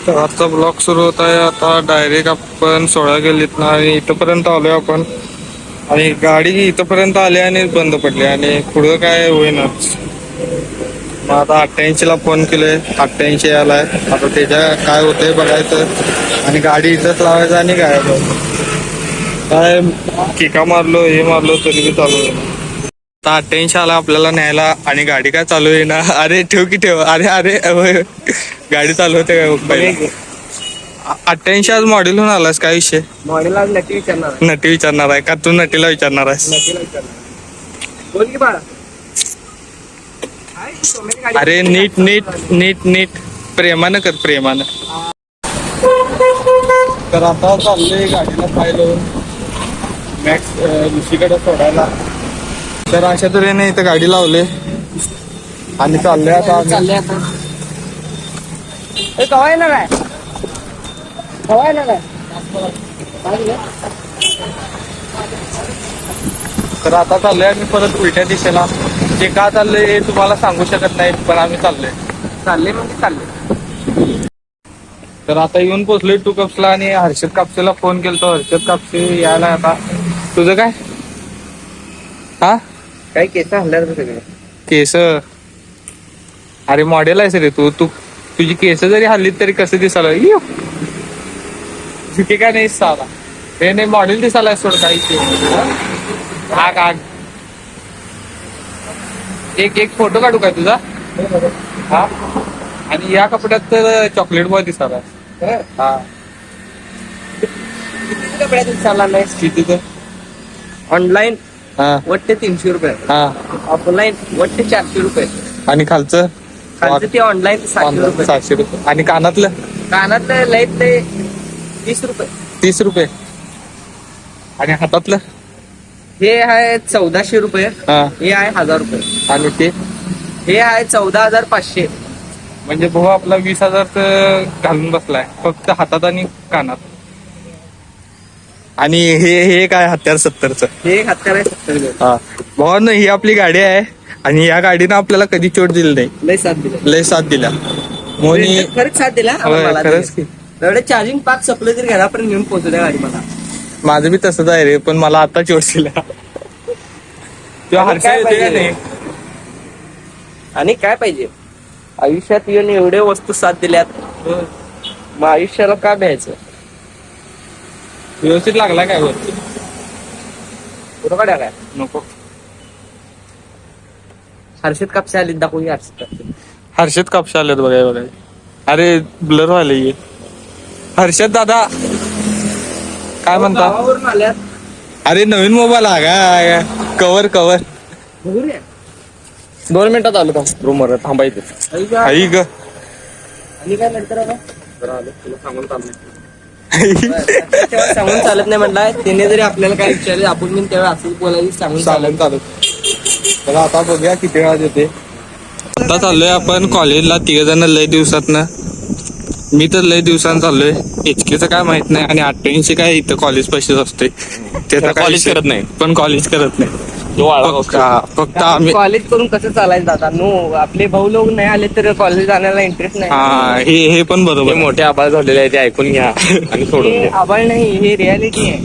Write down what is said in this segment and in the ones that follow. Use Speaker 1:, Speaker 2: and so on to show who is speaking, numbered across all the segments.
Speaker 1: तर आजचा ब्लॉग सुरू होत आहे. आता डायरेक्ट आपण 16 गल्लीत ना आणि इथपर्यंत आलोय आपण. आणि गाडी इथपर्यंत आली आणि बंद पडली आणि पुढं काय होईनाच. मग आता 88ला फोन केले, 88 आलाय. आता त्याच्या काय होतंय बघायचं आणि गाडी इथंच लावायचं आणि काय किका मारलो हे मारलो तरी बी चालू आहे. आता 88 आला आपल्याला न्यायला आणि गाडी काय चालू आहे ना. अरे ठेव की ठेव. अरे अरे गाडी चालू होते काय पहिले. 88 आज मॉडेल होऊन आलास. काय विषय?
Speaker 2: मॉडेल आज नक्की विचारणार
Speaker 1: नटी विचारणार आहे का तू नटीला विचारणार आहेस?
Speaker 2: बोल की बाळा.
Speaker 1: अरे नीट नीट नीट नीट प्रेमानं कर प्रेमानं. तर आता चाललोय गाडीला पाहिलं मॅक्स ऋषीकडे सोडायला. तर अशा तऱ्हेने इथं गाडी लावले आणि चाललोय आता.
Speaker 2: कवा येणार आहे? कवा येणार आहे?
Speaker 1: तर आता चाललोय आम्ही परत उलट्या दिशेला. जे का चाललंय हे तुम्हाला सांगू शकत नाही, पण आम्ही चाललोय.
Speaker 2: चालले म्हणजे चालले.
Speaker 1: तर आता येऊन पोहोचलोय टू कप्सला आणि हर्षद कापसेला फोन केलतो. हर्षद कापसे यायला आता. तुझं काय? हा
Speaker 2: काही केस हल्ल्यात सगळे.
Speaker 1: केस? अरे मॉडेल आहेस रे तू. तुझी केस जरी हल्लीत तरी कसं दिसायला चुकी काय नाही साला. हे नाही मॉडेल दिसायला सोड काही. आग आग. एक फोटो काढू काय तुझा? हा. आणि या कपड्यात तर चॉकलेट बॉय दिसायला. हा
Speaker 2: किती कपड्यात चालला नाही?
Speaker 1: किती?
Speaker 2: ऑनलाईन
Speaker 1: हा
Speaker 2: वाटते 300 रुपये,
Speaker 1: हा.
Speaker 2: ऑफलाईन वाटते 400 रुपये.
Speaker 1: आणि खालचं
Speaker 2: खालचं ते ऑनलाईन 700 रुपये.
Speaker 1: 700 रुपये. आणि कानातलं?
Speaker 2: कानातलं लाईट ते 30 रुपये.
Speaker 1: 30 रुपये. आणि हातातलं?
Speaker 2: हे आहे 1400 रुपये.
Speaker 1: हा.
Speaker 2: हे आहे 1000 रुपये.
Speaker 1: आणि ते?
Speaker 2: हे आहे 14,500.
Speaker 1: म्हणजे भाऊ आपला 20,000 घालून बसलाय फक्त हातात आणि कानात. आणि हे काय हत्यार 70चं?
Speaker 2: हे हत्यार आहे 70 रुपये.
Speaker 1: हा भाऊ ना, ही आपली गाडी आहे आणि या गाडीनं आपल्याला कधी चोट दिली नाही.
Speaker 2: लय साथ दिला.
Speaker 1: लय साथ दिल्या मोनी.
Speaker 2: खरंच साथ दिला
Speaker 1: होय,
Speaker 2: मला.
Speaker 1: खरंच की.
Speaker 2: एवढे चार्जिंग पाक सपलं तरी घरापर्यंत घेऊन पोहोचल्या गाडी मला.
Speaker 1: माझं बी तसंच आहे रे, पण मला आता चोट दिल्या. तुला हर्षद
Speaker 2: काय
Speaker 1: येते का
Speaker 2: पाहिजे?
Speaker 1: नाही?
Speaker 2: आणि काय पाहिजे आयुष्यात? येऊन एवढे वस्तू साथ दिल्यात, मग आयुष्याला का भ्यायचं?
Speaker 1: व्यवस्थित लागला काय वरती?
Speaker 2: कुठं काढ्या काय?
Speaker 1: नको.
Speaker 2: हर्षद कापसे आले, दाखवू हर्षद कापसे.
Speaker 1: हर्षद कापसे आलेत बघाय बघाय. अरे ब्लर व्हायला ये. हर्षद दादा काय म्हणता?
Speaker 2: गावावरून आल्यात.
Speaker 1: अरे नवीन मोबाईल हा काय? कवर
Speaker 2: बघू रे.
Speaker 1: 2 मिनिटात आलो रूम वर थांबायचं. आई ग.
Speaker 2: आणि काय नंतर आला? तुला सांगून सांगून चालत नाही म्हटलं. त्याने जरी आपल्याला काय विचारले आपण मी तेव्हा असंच बोलायचं. सांगून
Speaker 1: चालत. तर आता बघूया किती वेळा येते. आता चाललोय आपण कॉलेजला 3 जण लय दिवसातनं. मी तर लय दिवसानं चाललोय. HKचं काय माहित नाही आणि 88 काय इथं कॉलेज पैसेच असते. त्याचा कॉलेज करत नाही, पण कॉलेज करत नाही. फक्त आम्ही
Speaker 2: कॉलेज करून कसं चालायचं दादा? नो, आपले भाऊ लोक नाही आले तर कॉलेज जाण्याला इंटरेस्ट नाही.
Speaker 1: हा हे पण बरोबर. मोठे आभार झालेले आहे ते ऐकून घ्या आणि सोडून
Speaker 2: हे
Speaker 1: द्या.
Speaker 2: आबाळ नाही, हे रियालिटी आहे.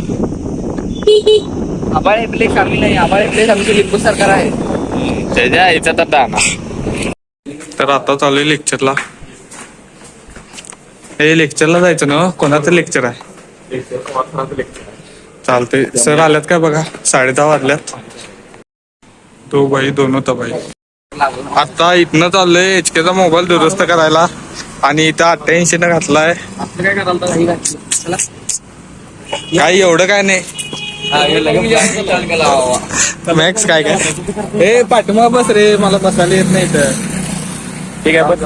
Speaker 2: आबाळ प्लेस आम्ही नाही, आबाळ प्लेस आमची लिंबू सरकार आहे.
Speaker 1: त्याच्या आईचा तर दाना. तर आता चालू आहे लेक्चरला. हे लेक्चरला जायचं ना? कोणाचं लेक्चर आहे? चालतंय. सर आल्यात काय बघा. 10:30 वाजल्यात. तो बाई दोन होता बाई. आता इथनं चाललोय HKचा मोबाईल दुरुस्त करायला आणि इथं 88 न घातलाय.
Speaker 2: आपलं काय करायला?
Speaker 1: काही एवढं काय नाही. मॅक्स काय हे पाठीमाग बस रे, मला बसायला येत नाही इथं. ठीक आहे बस.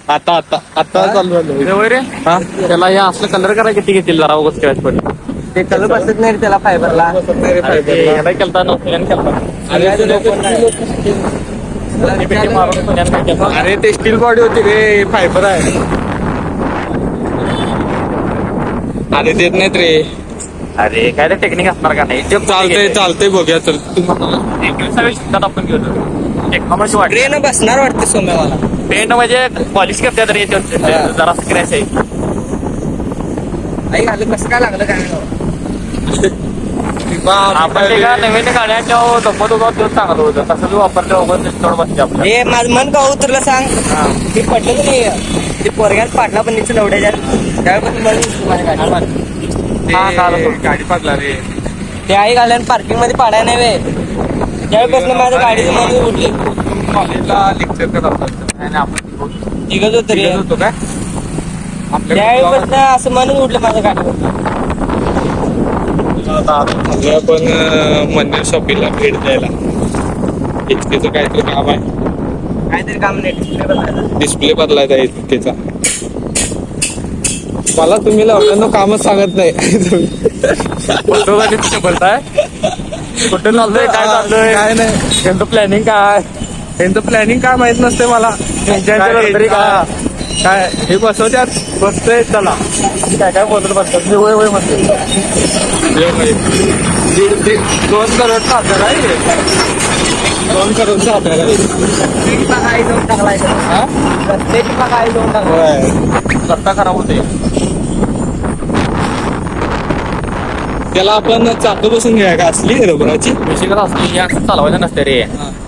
Speaker 1: आता चालू झालं रे. हा त्याला हे असलं कलर करा किती घेतील जरा उगाच क्रॅच पडले.
Speaker 2: ते कलर बसत नाही रे त्याला फायबरला.
Speaker 1: अरे ते स्टील बॉडी होती रे, फायबर आहे. अरे देत नाहीत रे.
Speaker 2: अरे काय टेक्निक असणार का नाही?
Speaker 1: चालतंय बघूया. तर तुम्हाला
Speaker 2: आपण घेऊ.
Speaker 3: टेक्नॉलॉजी वाटते
Speaker 2: ट्रेन बसणार वाटते सोम्यावाला.
Speaker 3: ट्रेन म्हणजे पॉलिश करते तरी जरा स्क्रॅच आहे.
Speaker 2: आई घालून कसं काय लागलं काय नाही.
Speaker 3: आपण ते का नवीन गाड्यांच्या दमत होता तेच चांगलं होतं. तसं बी वापरलं वगैरे तेवढं बसते आपलं.
Speaker 2: हे माझं मन का उतरलं सांग. ते पडलं की नाही ते पोरग्यात पाडला पण तिचं लवड्याच्या त्यावेळेस माझ्या गाडी
Speaker 1: गाडी पाडला रे.
Speaker 2: ते आई घालून पार्किंग मध्ये पाडाय नाही वे. त्यावेळेपासून माझ्या गाडीचं मन उडले.
Speaker 1: कॉलेजला लेक्चर करत होतो आणि आपण
Speaker 2: निघत होत रे.
Speaker 1: होतो काय
Speaker 2: त्यावेळेपासून असं मन उडलं माझ्या गाडीवर.
Speaker 1: आपण मंदिर शॉपिंगला भेट द्यायला. HKचं काहीतरी काम आहे.
Speaker 2: काहीतरी काम नाही.
Speaker 1: डिस्प्ले बदलायचा आहे HKचा. मला तुम्ही लावल्यानं कामच सांगत नाही.
Speaker 3: बोलताय कुठे चाललोय काय चाललोय
Speaker 1: काय नाही.
Speaker 3: यांचं प्लॅनिंग काय
Speaker 1: यांचं प्लॅनिंग काय माहित नसते मला.
Speaker 3: तरी काय
Speaker 1: काय हे बसवत्यात बसतोय चला
Speaker 3: काय काय बोलत बसतात मी वय वय म्हणते.
Speaker 1: 2 करोडचा आपल्याला आहे. 2 करोडचा आपल्याला आहे.
Speaker 2: आई जाऊन टाकलाय. रस्त्याची बघा आई जाऊन टाकलाय.
Speaker 3: रस्ता खराब होते.
Speaker 1: त्याला आपण चाकं बसून घ्या का असली रबराची.
Speaker 3: बेसिकच असली या चालवायचं नसते रे.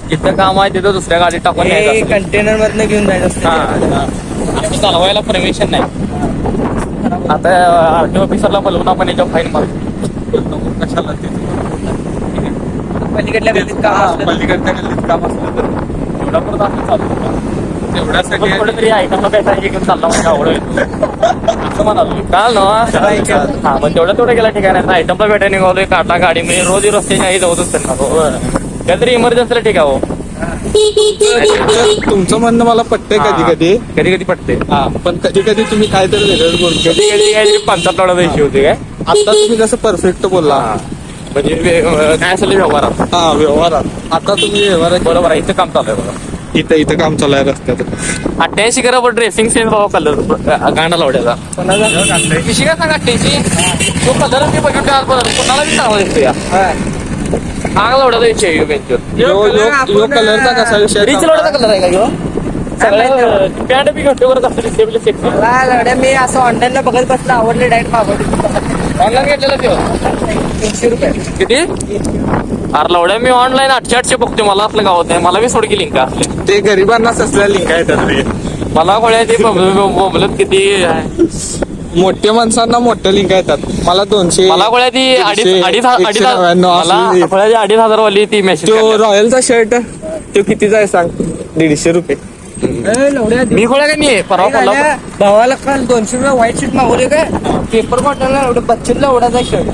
Speaker 3: जिथं काम आहे तिथं दुसऱ्या गाडीत टाकून न्यायचं असतं.
Speaker 2: कंटेनर मधनं घेऊन जायचं असतं.
Speaker 3: असं चालवायला परमिशन नाही. आता RTO ऑफिसरला बोलवून आपण याच्यावर फाईन मारतो.
Speaker 1: कशाला ते
Speaker 2: पलीकडल्या गल्लीत काम असलं.
Speaker 1: पलीकडच्या गल्लीत काम असलं तर
Speaker 3: एवढा परत असं चालू होतं.
Speaker 1: तेवढ्यासाठी
Speaker 3: कुठेतरी ऐकायला भेटायची घेऊन चालला म्हणजे आवड असं म्हणालो काल ना. हा पण तेवढं गेला ठिकाणी आयटमला भेटायला निघालोय काढला गाडी म्हणजे रोज रस्त्याची आई जाऊच त्यांना काहीतरी इमर्जन्सीला ठीक आहे हो.
Speaker 1: तुमचं म्हणणं मला पटतंय कधी कधी.
Speaker 3: कधी कधी पटते
Speaker 1: हा पण कधी कधी तुम्ही काहीतरी वेगळंच बोलतो.
Speaker 3: कधी कधी काय 50 लढा इश्यू होते काय.
Speaker 1: आता तुम्ही कसं परफेक्ट बोलला.
Speaker 3: म्हणजे काय असेल व्यवहारात.
Speaker 1: हा व्यवहारात आता तुम्ही व्यवहारात
Speaker 3: बरोबर आहे. इथं काम चालू आहे बघा.
Speaker 1: इथं काम चालू आहे रस्त्यात.
Speaker 3: 88 करा पण ड्रेसिंग सेन्स बाबा कलर गांडा लावड्याचा. पिशी काय सांगा 88 तो कलर मी बघितला कोणाला बी चांगला दिसतो या आग लावड्याचा विषय
Speaker 1: यो कलरचा कसा विषय.
Speaker 3: रिच लावड्याचा कलर आहे का ह्यो सगळं पॅन्ट बी घट्ट करत असतो सेक्सी
Speaker 2: लढ्या मी असं ऑनलाईन बघत बसलं आवडले डायरेक्ट मागवले.
Speaker 3: ऑनलाईन घेतलेला त्यो
Speaker 2: 300 रुपये.
Speaker 3: किती अरे लावड्या मी ऑनलाईन 800 बघतोय. मला आपल्या गावात नाही. मला बी सोडकी लिंक असले
Speaker 1: ते गरिबांना ससल्या लिंक आहेत रे.
Speaker 3: मला कोणा ते बोंबलत किती
Speaker 1: मोठ्या माणसांना मोठ्या लिंक येतात. मला 200
Speaker 3: मला कोणा ती 2,500 वाली ती मेसेज
Speaker 1: तो रॉयलचा शर्ट तो कितीचा आहे सांग. 150 रुपये.
Speaker 3: मी खोळा का नाही परवा पडला.
Speaker 2: भावाला काल 200 रुपये व्हाईट शर्ट मागवले काय पेपर कॉटनला एवढं 25 ला एवढाचा शर्ट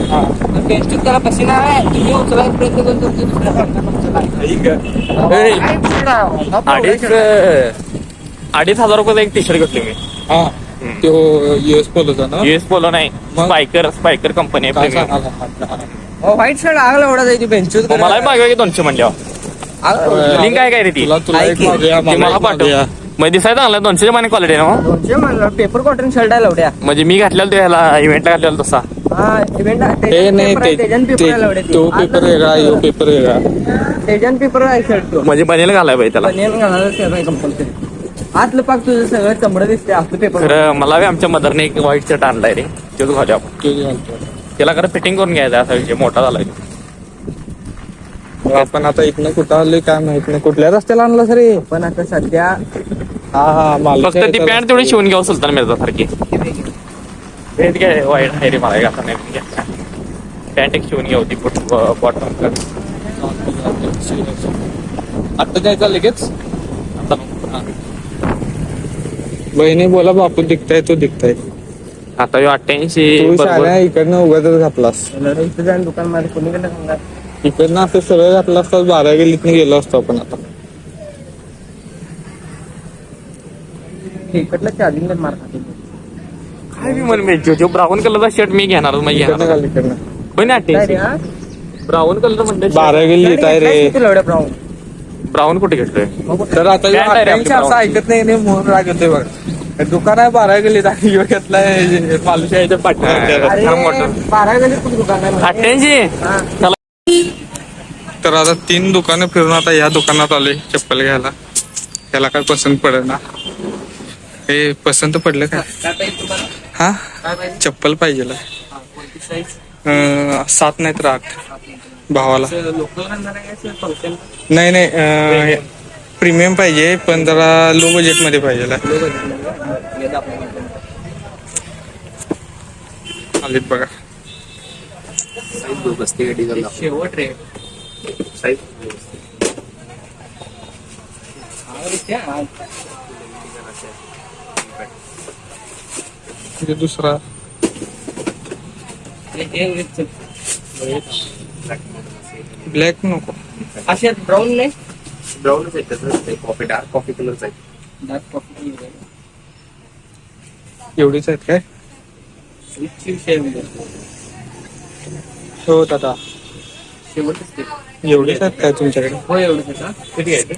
Speaker 2: टेस्ट त्याला पसीना आहे. तुम्ही उचलायचा प्रयत्न करतो
Speaker 3: अडीच हजार रुपयाचा एक टी शर्ट घेतली मी.
Speaker 1: हा तो US पोलोचा ना.
Speaker 3: US पोलो नाही स्पायकर कंपनी आहे.
Speaker 2: व्हाईट शर्ट आगला एवढा जायची बेंचूत.
Speaker 3: मला मागवा की 200 म्हणल्यावर लिंक आहे काय रे ती
Speaker 1: तुला एक मागूया,
Speaker 3: ती मला
Speaker 1: एक
Speaker 3: पाठव.
Speaker 1: मागूया.
Speaker 3: म्हणजे दिसायचं चांगला 200 माने क्वालिटी आहे ना.
Speaker 2: 200 म्हणलं पेपर कॉटन शर्ट आहे लवड्या.
Speaker 3: म्हणजे मी घातलेला तो ह्याला इव्हेंटला घातलेला तसा.
Speaker 2: हा इव्हेंट
Speaker 1: ते नाही तो पेपर वेगळा यो पेपर वेगळा.
Speaker 2: तेजन पेपर आहे शर्ट तो.
Speaker 3: म्हणजे बनेल घालाय पाहिजे त्याला.
Speaker 2: बनियन घालायला कंपल्सरी. आतलं पाक तुझं सगळं चमडं दिसते आपलं पेपर.
Speaker 3: खरं मला बी आमच्या मदरने एक व्हाईट शर्ट आणलाय रे. तेच घालूया आपण. त्याला खरं फिटिंग करून घ्यायचं असा विषय मोठा झालाय.
Speaker 1: आपण आता इथनं कुठं आलोय काय माहित नाही. कुठल्या रस्त्याला आणला सर हे.
Speaker 2: पण आता सध्या
Speaker 1: हा
Speaker 3: फक्त ती पॅन्ट तेवढी शिवून घ्यावं सुलतान मिर्झा सारखी. काय वाईट आहे रे मला घासा नाही. पॅन्ट एक शिवून घ्या होती बॉटम.
Speaker 1: आता जायचं लगेच. बहिणी बोला बापू दिखताय तो दिखताय.
Speaker 3: आता 88
Speaker 1: तू
Speaker 3: बरोबर.
Speaker 1: शाळा इकडनं उगाच घातलास.
Speaker 2: इथं जाऊन दुकान मध्ये कोणीकडे सांगणार.
Speaker 1: इकडनं असं सगळं घातलं असतं 12 गेलीतनं गेलो असतो आपण आता.
Speaker 2: इकडलं चार्जिंग मार खाते.
Speaker 3: काय मी म्हणून जो ब्राऊन कलरचा शर्ट मी घेणार
Speaker 1: इकडनं घाल इकडनं.
Speaker 3: पण 88 ब्राऊन कलर म्हणते
Speaker 1: 12 गेली आहे रे.
Speaker 2: लवड्या ब्राऊन
Speaker 3: ब्राऊन कुठे घेतलोय.
Speaker 1: तर आता
Speaker 3: Pant आहे रे आपली
Speaker 1: असं
Speaker 3: brown.
Speaker 1: ऐकत नाही म्हणून राग येतोय बघ. दुकान आहे 12 गेलीत आणि यो घेतलाय मालुशाहीच्या पाठीवर.
Speaker 3: अरे,
Speaker 2: अरे 12 गेली कुठं दुकान आहे.
Speaker 3: 88
Speaker 2: हा.
Speaker 3: चला
Speaker 1: तर आता 3 दुकानं फिरून आता या दुकानात आलोय चप्पल घ्यायला. त्याला काय पसंत पडेल ना. हे पसंत पडलं काय?
Speaker 2: काय पाहिजे तुम्हाला?
Speaker 1: हा
Speaker 2: काय पाहिजे?
Speaker 1: चप्पल पाहिजे
Speaker 2: कोणती साईज?
Speaker 1: 7 नाही तर 8 भावाला.
Speaker 2: लोकल घालणार आहे का फंक्शन?
Speaker 1: नाही नाही प्रीमियम पाहिजे पण जरा लो बजेट मध्ये पाहिजे. आलीत बघा.
Speaker 2: शेवट रे.
Speaker 1: हे दुसरा ब्लॅक नको.
Speaker 2: असे ब्राऊन नाही.
Speaker 4: ब्राऊनच आहे त्याचं कॉफी डार्क कॉफी कलरच आहे.
Speaker 2: डार्क कॉफी
Speaker 1: एवढीच आहेत काय? हो दादा
Speaker 2: शेवटच ते.
Speaker 1: एवढीच आहेत काय तुमच्याकडे?
Speaker 2: हो एवढंच का?
Speaker 4: किती आहे ते?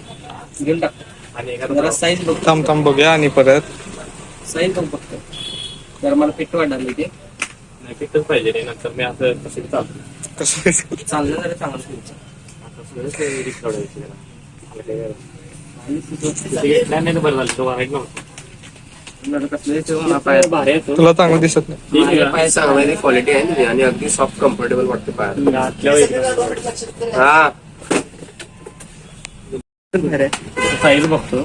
Speaker 2: घेऊन टाक.
Speaker 4: आणि
Speaker 2: जरा साईज बघ.
Speaker 1: थांब बघूया आणि परत
Speaker 2: साईज बघ फक्त. जरा मला फिट वाटायला ते.
Speaker 4: नाही फिटच पाहिजे रे नंतर मी असं कसं चालतो
Speaker 1: कसं
Speaker 2: चाललं जरा चांगलं तुमचं.
Speaker 4: रिक्स काढायची नाही बरं झालं तो वाईट नव्हतं. भारी आहे तो.
Speaker 1: तुला चांगलं दिसत नाही.
Speaker 4: पाय चांगला क्वालिटी आहे आणि अगदी सॉफ्ट कम्फर्टेबल वाटते पाय. हा
Speaker 2: साईज बघतो.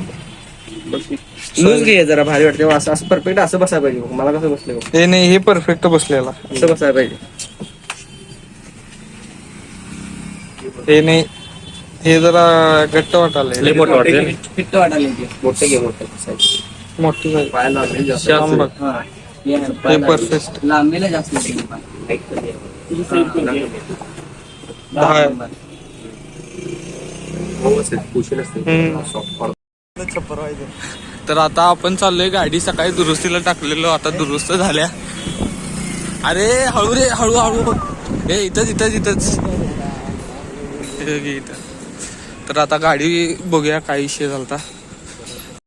Speaker 2: लूज घे जरा भारी वाटते. असं असं परफेक्ट असं बसायला पाहिजे बघ. मला कसं बसलं बघ.
Speaker 1: हे नाही हे परफेक्ट बसलेला.
Speaker 2: असं बसायला पाहिजे.
Speaker 1: हे नाही हे जरा घट्ट वाटायला.
Speaker 4: लय मोठं वाटतं.
Speaker 2: फिट वाटायला ते.
Speaker 4: मोठे घे मोठे साईज
Speaker 1: मोठी झाली.
Speaker 4: पायाला लागले जास्त
Speaker 1: थांब बघ.
Speaker 2: हा. हे आहे,
Speaker 1: हे
Speaker 2: पायाला
Speaker 1: परफेक्ट
Speaker 2: लांबीला जास्त लागते पाय.
Speaker 1: 10 आहे.
Speaker 4: कुशन असते
Speaker 1: हम्म.
Speaker 4: सॉफ्ट.
Speaker 1: तर आता आपण चाललोय. गाडी सकाळी दुरुस्तीला टाकलेलो आता दुरुस्त झाल्या. अरे हळू रे हळू हळू. हे इथंच हे घे इथं. तर आता गाडी बघूया काय विषय झालता.